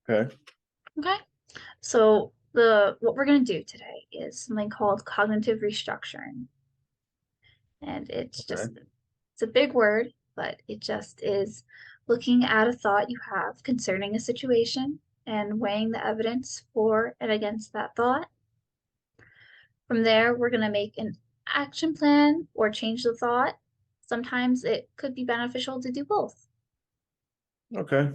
Okay. Okay. So what we're going to do today is something called cognitive restructuring. And it's a big word, but it just is looking at a thought you have concerning a situation and weighing the evidence for and against that thought. From there, we're going to make an action plan or change the thought. Sometimes it could be beneficial to do both. Okay.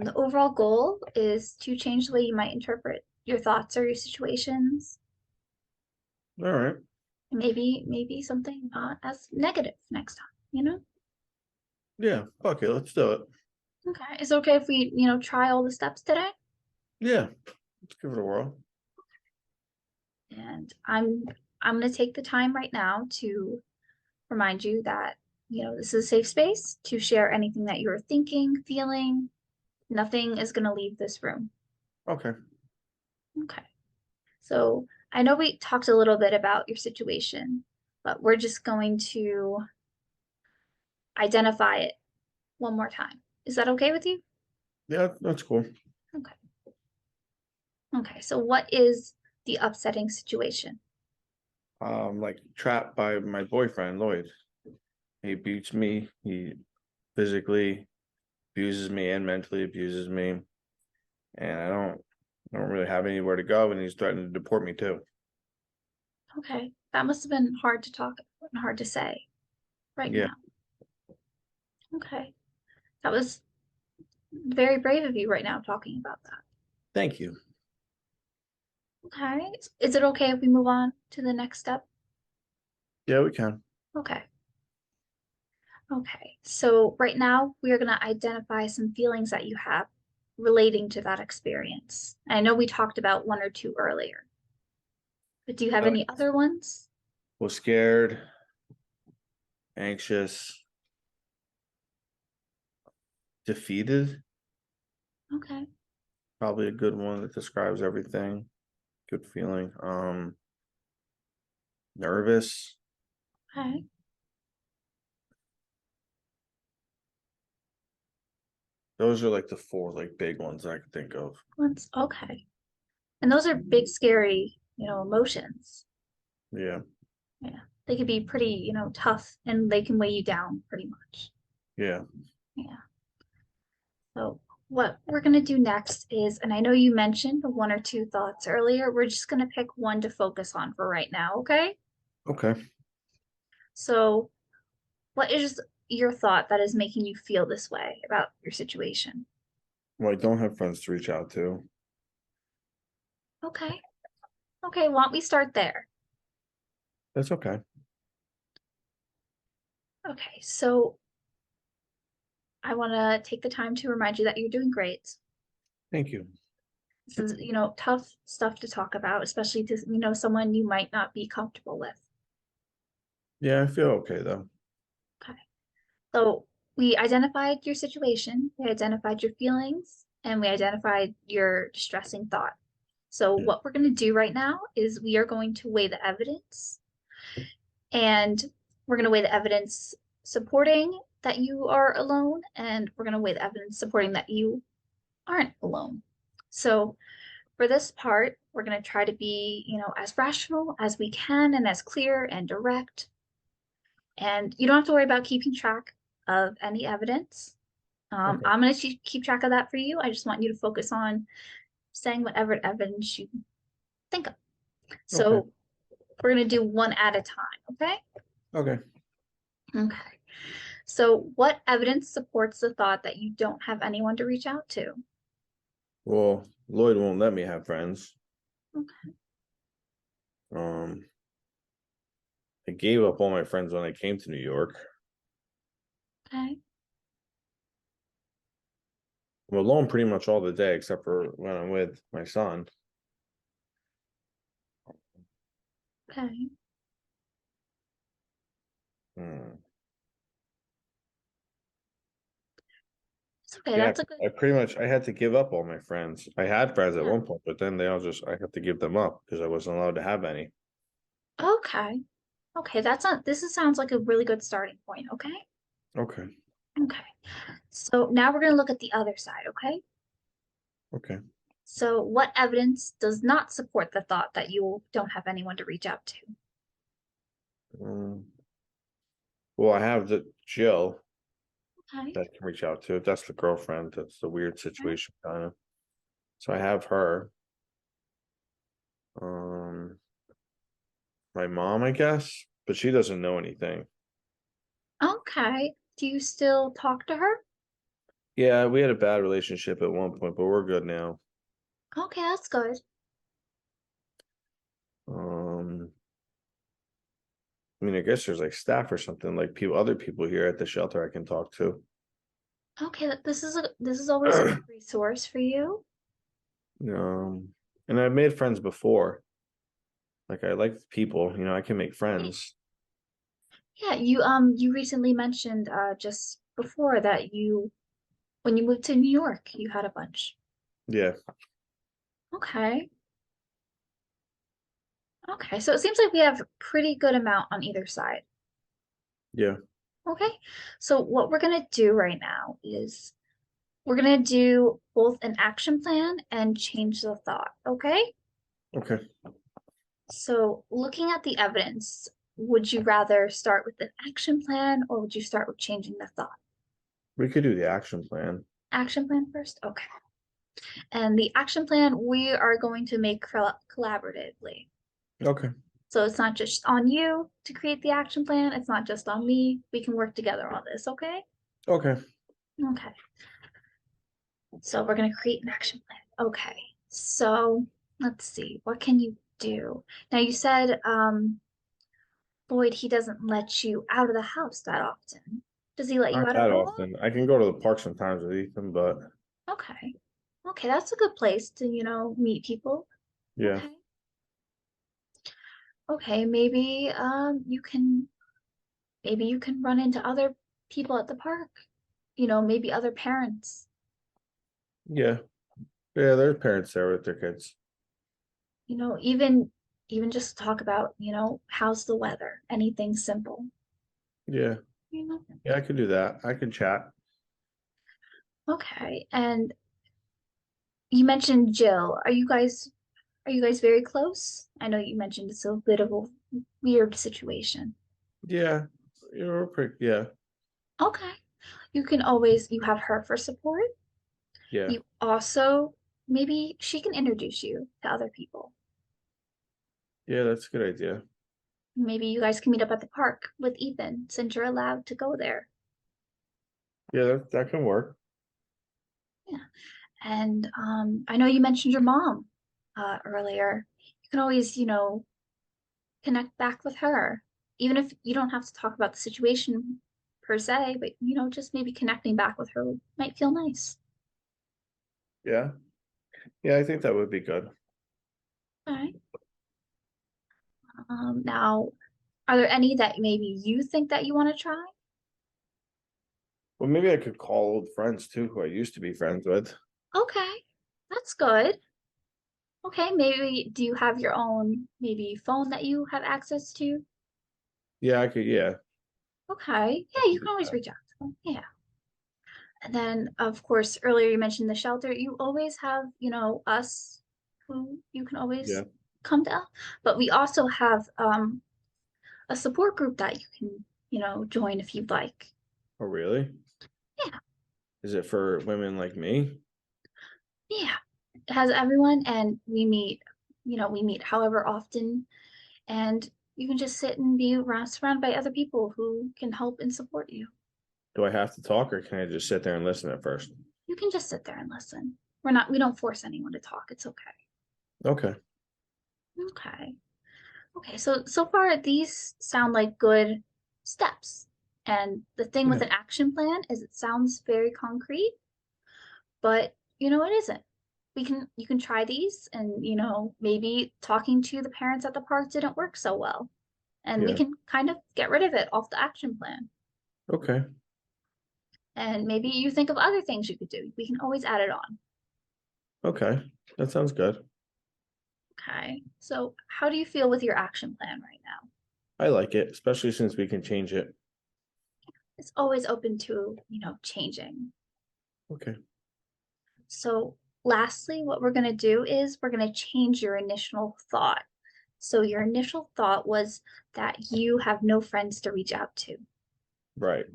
The overall goal is to change the way you might interpret your thoughts or your situations. All right. Maybe something not as negative next time. Yeah. Fuck it. Let's do it. Okay. Is it okay if we, try all the steps today? Yeah. Let's give it a whirl. And I'm going to take the time right now to remind you that, this is a safe space to share anything that you're thinking, feeling. Nothing is going to leave this room. Okay. Okay. So I know we talked a little bit about your situation, but we're just going to identify it one more time. Is that okay with you? Yeah, that's cool. Okay. Okay. So what is the upsetting situation? Like trapped by my boyfriend, Lloyd. He beats me, he physically abuses me and mentally abuses me. And I don't really have anywhere to go, and he's threatening to deport me too. Okay. That must have been hard to talk about and hard to say right Yeah. now. Okay. That was very brave of you right now talking about that. Thank you. Okay. Is it okay if we move on to the next step? Yeah, we can. Okay. Okay. So right now we are going to identify some feelings that you have relating to that experience. I know we talked about one or two earlier, but do you have any other ones? Was scared, anxious, defeated. Okay. Probably a good one that describes everything. Good feeling. Nervous. Okay. Those are like the four like big ones I can think of. Okay. And those are big, scary, emotions. Yeah. Yeah. They could be pretty, tough and they can weigh you down pretty much. Yeah. Yeah. So what we're going to do next is, and I know you mentioned one or two thoughts earlier, we're just going to pick one to focus on for right now, okay? Okay. So what is your thought that is making you feel this way about your situation? Well, I don't have friends to reach out to. Okay. Okay, why don't we start there? That's okay. Okay, so I want to take the time to remind you that you're doing great. Thank you. This is, tough stuff to talk about, especially to, someone you might not be comfortable with. Yeah, I feel okay though. Okay. So we identified your situation, we identified your feelings, and we identified your distressing thought. So Yeah. what we're going to do right now is we are going to weigh the evidence, and we're going to weigh the evidence supporting that you are alone, and we're going to weigh the evidence supporting that you aren't alone. So for this part, we're going to try to be, as rational as we can and as clear and direct. And you don't have to worry about keeping track of any evidence. Okay. I'm going to keep track of that for you. I just want you to focus on saying whatever evidence you think of. So Okay. we're going to do one at a time, okay? Okay. Okay. So what evidence supports the thought that you don't have anyone to reach out to? Well, Lloyd won't let me have friends. Okay. I gave up all my friends when I came to New York. Okay. I'm alone pretty much all the day except for when I'm with my son. Okay. Hmm. It's okay. Yeah, That's a good. I had to give up all my friends. I had friends at Yeah. one point, but then I had to give them up because I wasn't allowed to have any. Okay. Okay. Sounds like a really good starting point. Okay. Okay. Okay. So now we're going to look at the other side. Okay. Okay. So what evidence does not support the thought that you don't have anyone to reach out to? Well, I have the Jill Okay. that I can reach out to. That's the girlfriend. That's the weird situation kind of. So I have her. My mom, I guess, but she doesn't know anything. Okay. Do you still talk to her? Yeah, we had a bad relationship at one point, but we're good now. Okay, that's good. I mean, I guess there's like staff or something, like other people here at the shelter I can talk to. Okay, this is always a good resource for you. And I've made friends before. Like I like people, I can make friends. Yeah, you recently mentioned just before that when you moved to New York, you had a bunch. Yeah. Okay. Okay, so it seems like we have a pretty good amount on either side. Yeah. Okay, so what we're gonna do right now is we're gonna do both an action plan and change the thought, okay? Okay. So looking at the evidence, would you rather start with an action plan or would you start with changing the thought? We could do the action plan. Action plan first? Okay. And the action plan we are going to make collaboratively. Okay. So it's not just on you to create the action plan. It's not just on me. We can work together on this, okay? Okay. Okay. So we're going to create an action plan. Okay. So let's see. What can you do? Now you said, Lloyd, he doesn't let you out of the house that often. Does he let you Not out that at all? often. I can go to the park sometimes with Ethan, but Okay. Okay, that's a good place to, meet people. yeah. Okay. Okay, maybe you can run into other people at the park. Maybe other parents. Yeah. Yeah, there's parents there with their kids. Even just talk about, how's the weather? Anything simple. Yeah. Yeah, I could do that. I can chat. Okay. And you mentioned Jill. Are you guys very close? I know you mentioned it's a bit of a weird situation. Yeah. You're pretty, yeah. Okay. You have her for support. Yeah. You also, maybe she can introduce you to other people. Yeah, that's a good idea. Maybe you guys can meet up at the park with Ethan since you're allowed to go there. Yeah, that can work. Yeah. And I know you mentioned your mom earlier. You can always, connect back with her. Even if you don't have to talk about the situation per se, but just maybe connecting back with her might feel nice. Yeah. Yeah, I think that would be good. All right. Now, are there any that maybe you think that you want to try? Well, maybe I could call old friends too, who I used to be friends with. Okay, that's good. Okay, maybe do you have your own maybe phone that you have access to? Yeah, I could, yeah. Okay, yeah, you can always reach out to them. Yeah. And then, of course, earlier you mentioned the shelter. You always have, us who you can always Yeah. come to. But we also have a support group that you can, join if you'd like. Oh, really? Yeah. Is it for women like me? Yeah. It has everyone, and we meet however often, and you can just sit and be surrounded by other people who can help and support you. Do I have to talk or can I just sit there and listen at first? You can just sit there and listen. We don't force anyone to talk. It's okay. Okay. Okay. Okay, so far these sound like good steps. And the thing with Yeah. an action plan is it sounds very concrete, but it isn't. You can try these and maybe talking to the parents at the park didn't work so well. And we Yeah. can kind of get rid of it off the action plan. Okay. And maybe you think of other things you could do. We can always add it on. Okay. That sounds good. Okay. So how do you feel with your action plan right now? I like it, especially since we can change it. It's always open to, changing. Okay. So lastly, what we're going to do is we're going to change your initial thought. So your initial thought was that you have no friends to reach out to. Right.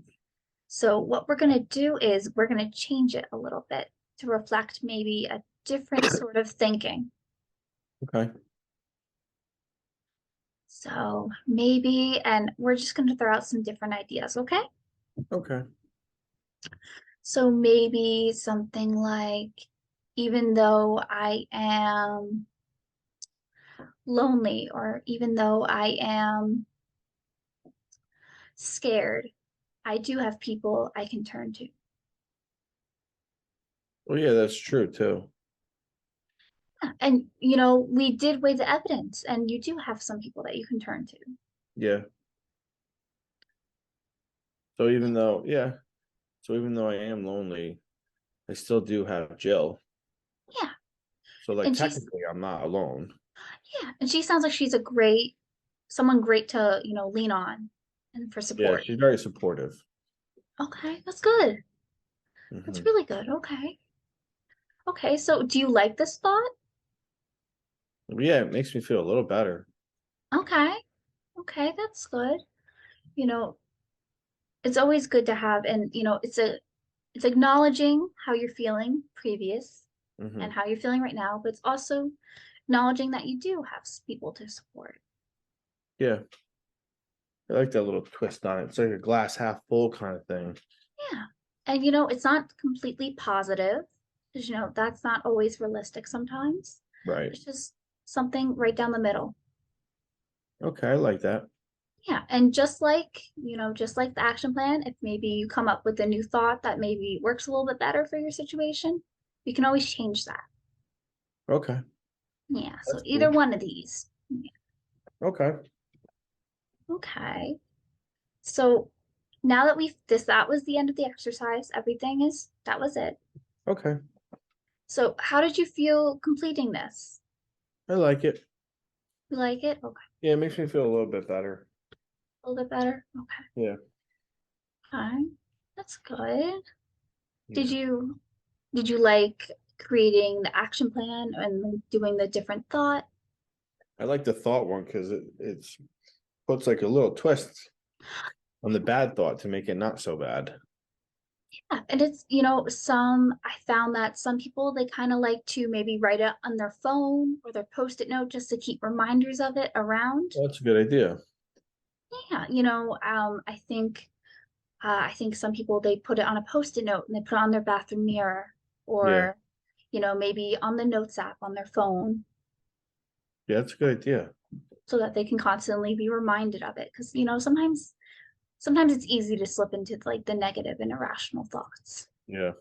So what we're going to do is we're going to change it a little bit to reflect maybe a different sort of thinking. Okay. So maybe, and we're just going to throw out some different ideas, okay? Okay. So maybe something like, even though I am lonely, or even though I am scared, I do have people I can turn to. Well, yeah, that's true too. And, we did weigh the evidence, and you do have some people that you can turn to. Yeah. So even though, yeah. So even though I am lonely, I still do have Jill. Yeah. So like And technically I'm not alone. and she sounds like she's someone great to, lean on and for Yeah, support. she's very supportive. Okay, that's good. That's Mhm. really good. Okay. Okay, so do you like this thought? Yeah, it makes me feel a little better. Okay. Okay, that's good. You know, it's always good to have, and it's acknowledging how you're feeling previous Hmm. and how you're feeling right now, but it's also acknowledging that you do have people to support. Yeah. I like that little twist on it. It's like a glass half full kind of thing. Yeah. And it's not completely positive, because that's not always realistic sometimes. Right. It's just something right down the middle. Okay, I like that. Yeah, and just like the action plan, if maybe you come up with a new thought that maybe works a little bit better for your situation, you can always change that. Okay. Yeah, so That's either cool. one of these. Okay. Okay. So now that that was the end of the exercise, that was it. Okay. So how did you feel completing this? I like it. You like it? Okay. Yeah, it makes me feel a little bit better. A little bit better? Okay. Yeah. Okay. That's good. Did Yeah. you like creating the action plan and doing the different thought? I like the thought one because it's puts like a little twist on the bad thought to make it not so bad. Yeah, and it's, I found that some people they kind of like to maybe write it on their phone or their post-it note just to keep reminders of it around. Well, that's a good idea. Yeah, I think some people they put it on a post-it note and they put it on their bathroom mirror, Yeah. or maybe on the notes app on their phone, Yeah, that's a good idea. so that they can constantly be reminded of it. Because sometimes it's easy to slip into like the negative and irrational thoughts. Yeah.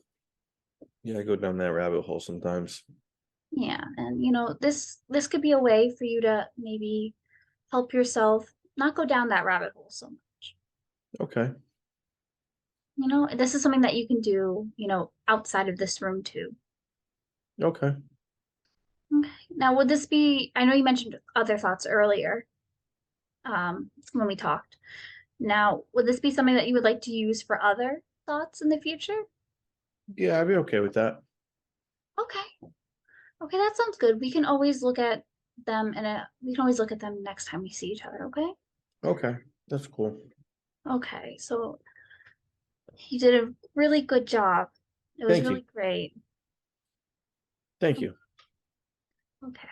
Yeah, I go down that rabbit hole sometimes. Yeah, and this could be a way for you to maybe help yourself not go down that rabbit hole so much. Okay. This is something that you can do, outside of this room too. Okay. Okay. Now, would this be, I know you mentioned other thoughts earlier, when we talked. Now, would this be something that you would like to use for other thoughts in the future? Yeah, I'd be okay with that. Okay. Okay, that sounds good. We can always look at them we can always look at them next time we see each other, okay? Okay, that's cool. Okay, so you did a really good job. It was Thank you. really great. Thank you. Okay.